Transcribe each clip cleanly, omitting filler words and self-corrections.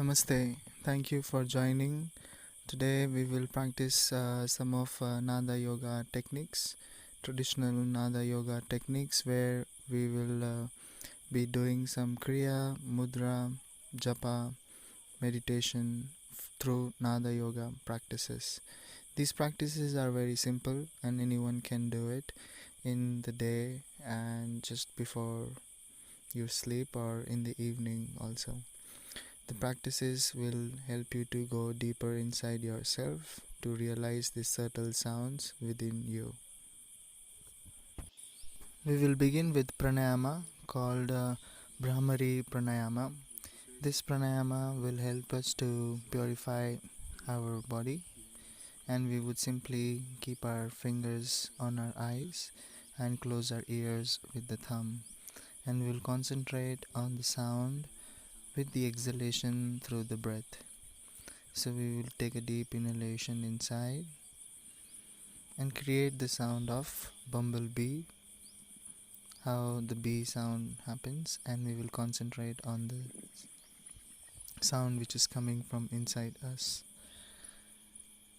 Namaste. Thank you for joining. Today we will practice some of Nada Yoga techniques, traditional Nada Yoga techniques, where we will be doing some kriya, mudra, japa, meditation through Nada Yoga practices. These practices are very simple and anyone can do it in the day and just before you sleep or in the evening also. The practices will help you to go deeper inside yourself to realize the subtle sounds within you. We will begin with pranayama called Brahmari Pranayama. This pranayama will help us to purify our body, and we would simply keep our fingers on our eyes and close our ears with the thumb, and we'll concentrate on the sound with the exhalation through the breath. So we will take a deep inhalation inside and create the sound of bumblebee, how the bee sound happens, and we will concentrate on the sound which is coming from inside us.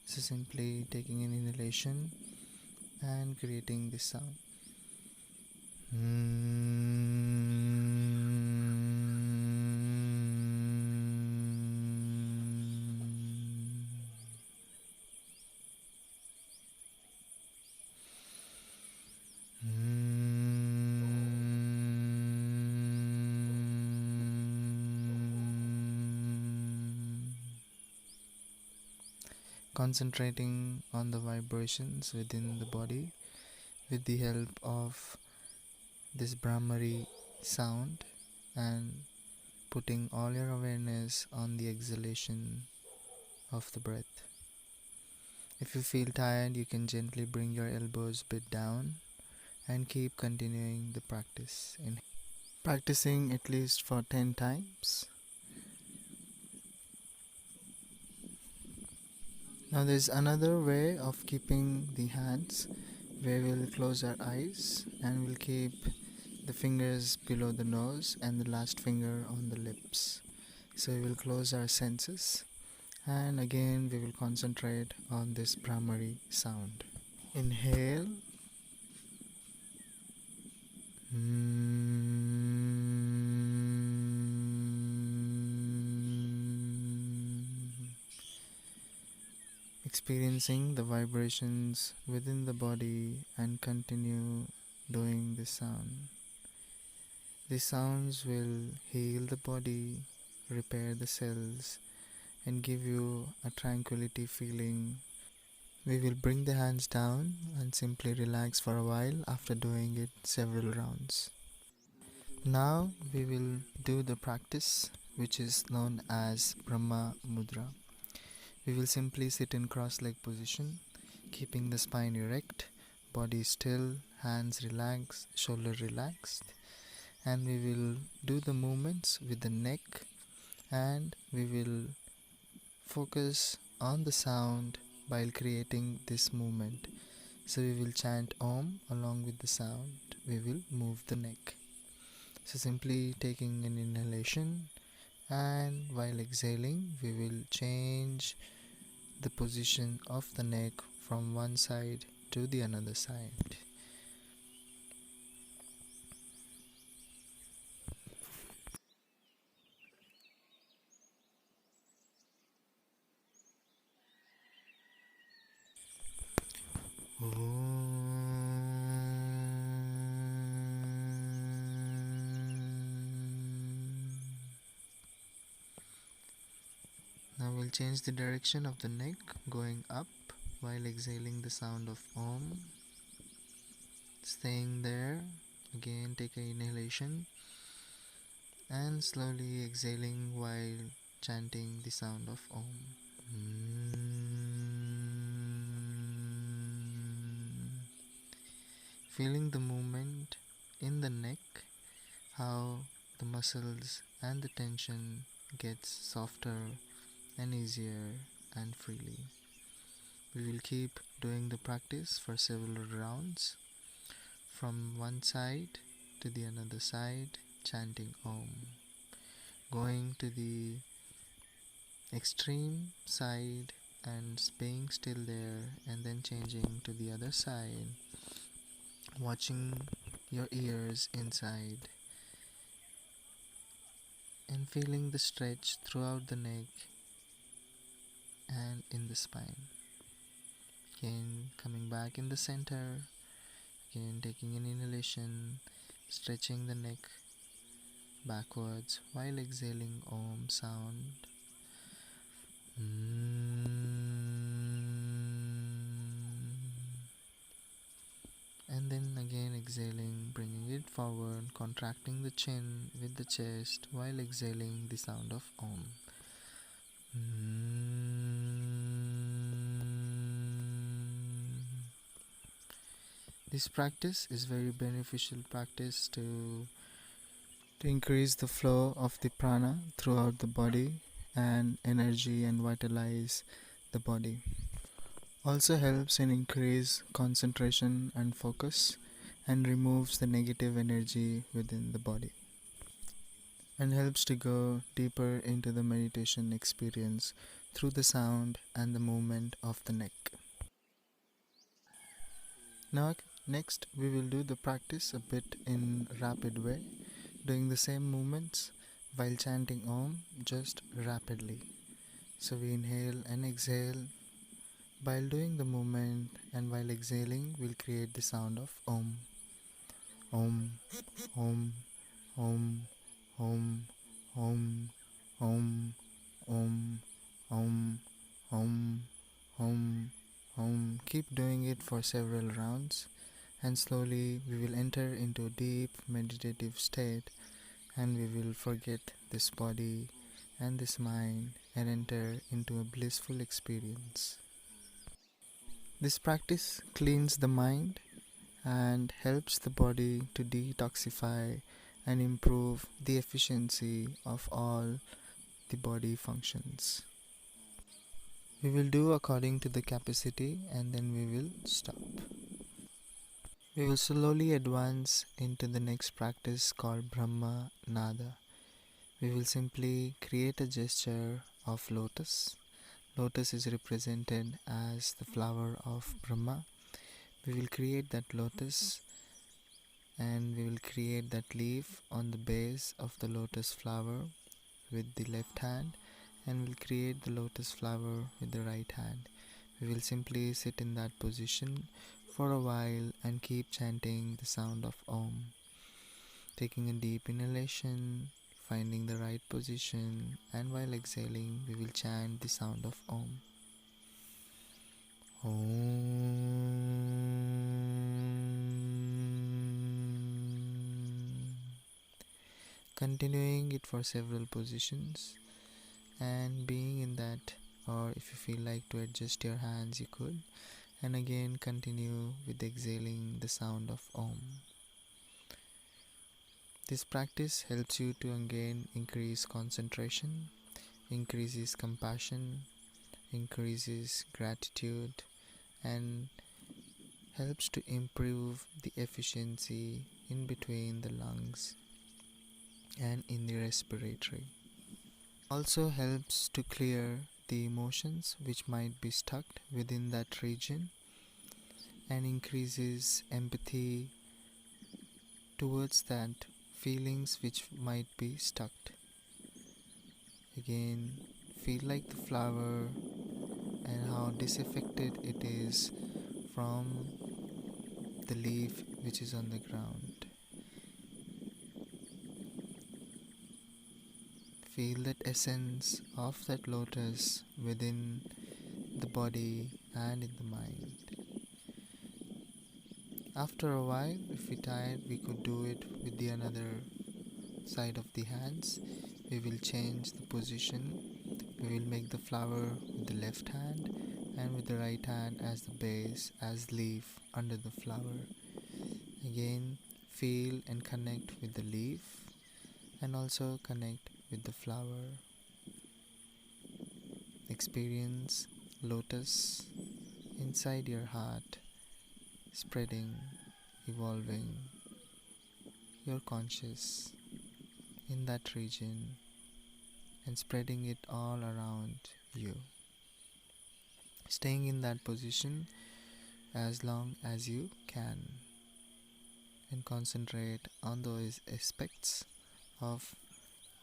So simply taking an inhalation and creating this sound. Concentrating on the vibrations within the body with the help of this Brahmari sound, and putting all your awareness on the exhalation of the breath. If you feel tired, you can gently bring your elbows a bit down and keep continuing the practice. Practicing at least for 10 times. Now there's another way of keeping the hands, where we'll close our eyes and we'll keep the fingers below the nose and the last finger on the lips. So we will close our senses, and again we will concentrate on this Brahmari sound. Inhale. Experiencing the vibrations within the body and continue doing this sound. These sounds will heal the body, repair the cells, and give you a tranquility feeling. We will bring the hands down and simply relax for a while after doing it several rounds. Now we will do the practice which is known as Brahma Mudra. We will simply sit in cross-leg position, keeping the spine erect, body still, hands relaxed, shoulder relaxed, and we will do the movements with the neck, and we will focus on the sound while creating this movement. So we will chant Om along with the sound. We will move the neck. So simply taking an inhalation, and while exhaling we will change the position of the neck from one side to the another side. Now we'll change the direction of the neck, going up while exhaling the sound of Om. Staying there, again take an inhalation and slowly exhaling while chanting the sound of Om. Feeling the movement in the neck, how the muscles and the tension gets softer and easier and freely. We will keep doing the practice for several rounds, from one side to the another side, chanting Om. Going to the extreme side and being still there, and then changing to the other side, watching your ears inside and feeling the stretch throughout the neck and in the spine. Again, coming back in the center, again taking an inhalation, stretching the neck backwards while exhaling Om sound. And then again exhaling, bringing it forward, contracting the chin with the chest while exhaling the sound of Om. This practice is very beneficial practice to increase the flow of the prana throughout the body and energy and vitalize the body. Also helps in increase concentration and focus and removes the negative energy within the body and helps to go deeper into the meditation experience through the sound and the movement of the neck. Now next we will do the practice a bit in rapid way, doing the same movements while chanting Om just rapidly. So we inhale and exhale. While doing the movement and while exhaling, we'll create the sound of Om. Om, Om, Om, Om, Om, Om, Om, Om, Om, Om, Om. Keep doing it for several rounds, and slowly we will enter into a deep meditative state, and we will forget this body and this mind and enter into a blissful experience. This practice cleans the mind and helps the body to detoxify and improve the efficiency of all the body functions. We will do according to the capacity and then we will stop. We will slowly advance into the next practice called Brahmanada. We will simply create a gesture of lotus. Lotus is represented as the flower of Brahma. We will create that lotus and we will create that leaf on the base of the lotus flower with the left hand, and we'll create the lotus flower with the right hand. We will simply sit in that position for a while and keep chanting the sound of Om. Taking a deep inhalation, finding the right position, and while exhaling we will chant the sound of Om. Continuing it for several positions and being in that, or if you feel like to adjust your hands you could, and again continue with exhaling the sound of Om. This practice helps you to again increase concentration, increases compassion, increases gratitude, and helps to improve the efficiency in between the lungs and in the respiratory. Also helps to clear the emotions which might be stuck within that region and increases empathy towards that feelings which might be stuck. Again, feel like the flower and how disaffected it is from the leaf which is on the ground. Feel that essence of that lotus within the body and in the mind. After a while, if we tired, we could do it with the another side of the hands. We will change the position. We will make the flower with the left hand and with the right hand as the base, as leaf under the flower. Again, feel and connect with the leaf and also connect with the flower. Experience lotus inside your heart, spreading, evolving. You're conscious in that region and spreading it all around you. Staying in that position as long as you can, and concentrate on those aspects of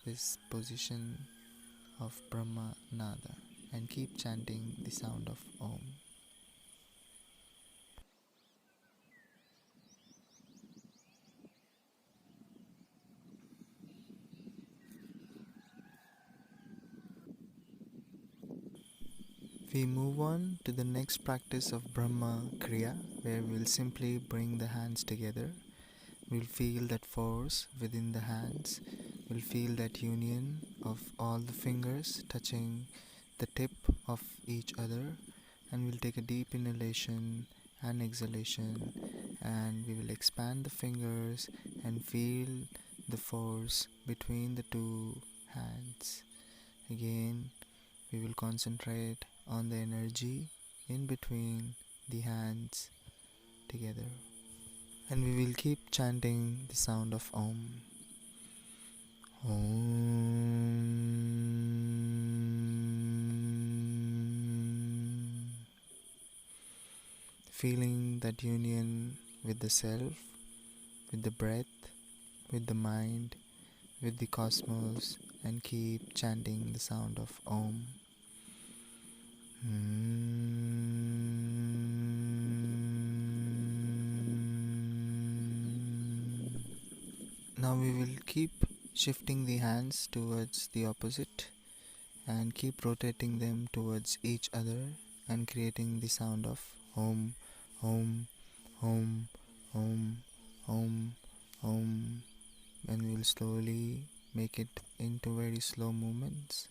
this position of Brahmanada and keep chanting the sound of Om. We move on to the next practice of Brahma Kriya, where we'll simply bring the hands together. We'll feel that force within the hands. We'll feel that union of all the fingers touching the tip of each other, and we'll take a deep inhalation and exhalation, and we will expand the fingers and feel the force between the two hands. Again, we will concentrate on the energy in between the hands together, and we will keep chanting the sound of Om. Om. Feeling that union with the self, with the breath, with the mind, with the cosmos, and keep chanting the sound of Om. Now we will keep shifting the hands towards the opposite and keep rotating them towards each other and creating the sound of Om, Om, Om, Om, Om, Om, and we will slowly make it into very slow movements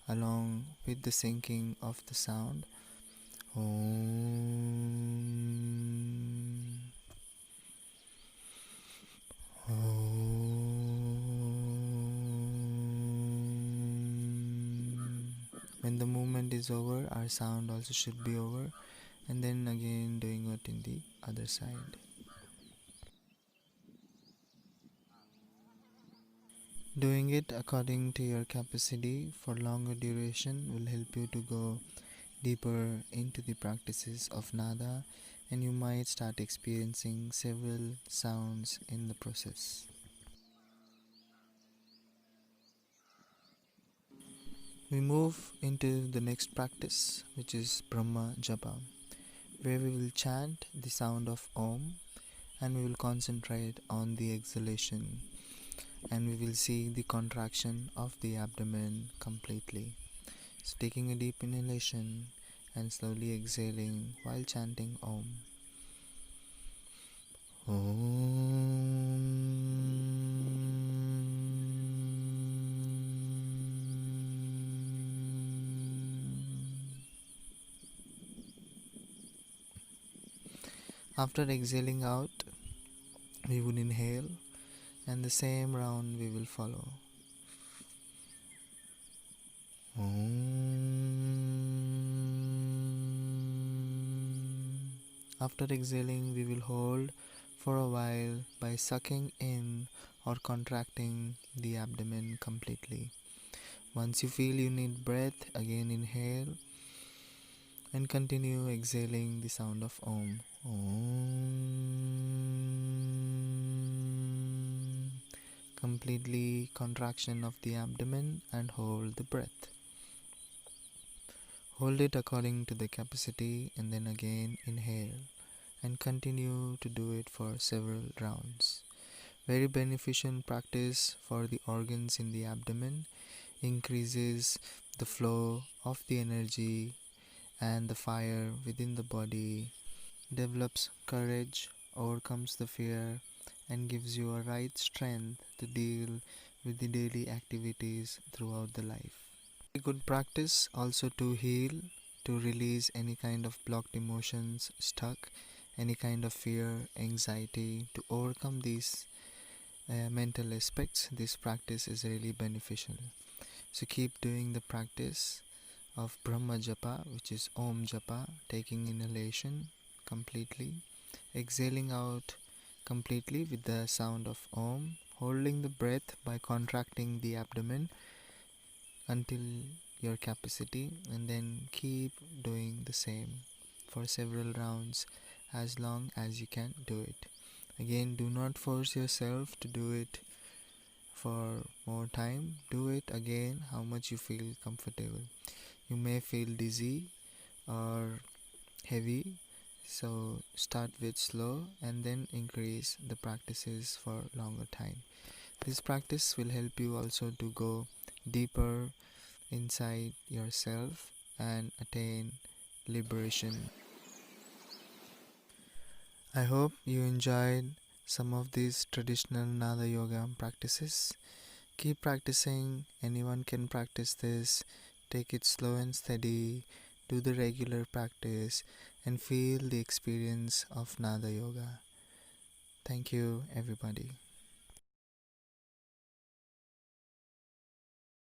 along with the sinking of the sound. Om, Om. When the movement is over, our sound also should be over, and then again doing it in the other side. Doing it according to your capacity for longer duration will help you to go deeper into the practices of nada, and you might start experiencing several sounds in the process. We move into the next practice, which is Brahma Japa, where we will chant the sound of Om and we will concentrate on the exhalation, and we will see the contraction of the abdomen completely. So taking a deep inhalation and slowly exhaling while chanting Om. After exhaling out, we would inhale, and the same round we will follow. After exhaling, we will hold for a while by sucking in or contracting the abdomen completely. Once you feel you need breath, again inhale and continue exhaling the sound of Om. Om. Completely contraction of the abdomen and hold the breath. Hold it according to the capacity and then again inhale and continue to do it for several rounds. Very beneficial practice for the organs in the abdomen, increases the flow of the energy and the fire within the body, develops courage, overcomes the fear, and gives you a right strength to deal with the daily activities throughout the life. A good practice also to heal, to release any kind of blocked emotions, stuck, any kind of fear, anxiety, to overcome these mental aspects. This practice is really beneficial. So keep doing the practice of Brahma Japa, which is Om Japa, taking inhalation completely, exhaling out completely with the sound of Om, holding the breath by contracting the abdomen, until your capacity, and then keep doing the same for several rounds as long as you can do it. Again, do not force yourself to do it for more time. Do it again how much you feel comfortable. You may feel dizzy or heavy, so start with slow and then increase the practices for longer time. This practice will help you also to go deeper inside yourself and attain liberation. I hope you enjoyed some of these traditional Nada Yoga practices. Keep practicing, anyone can practice this. Take it slow and steady, do the regular practice, and feel the experience of Nada Yoga. Thank you, everybody.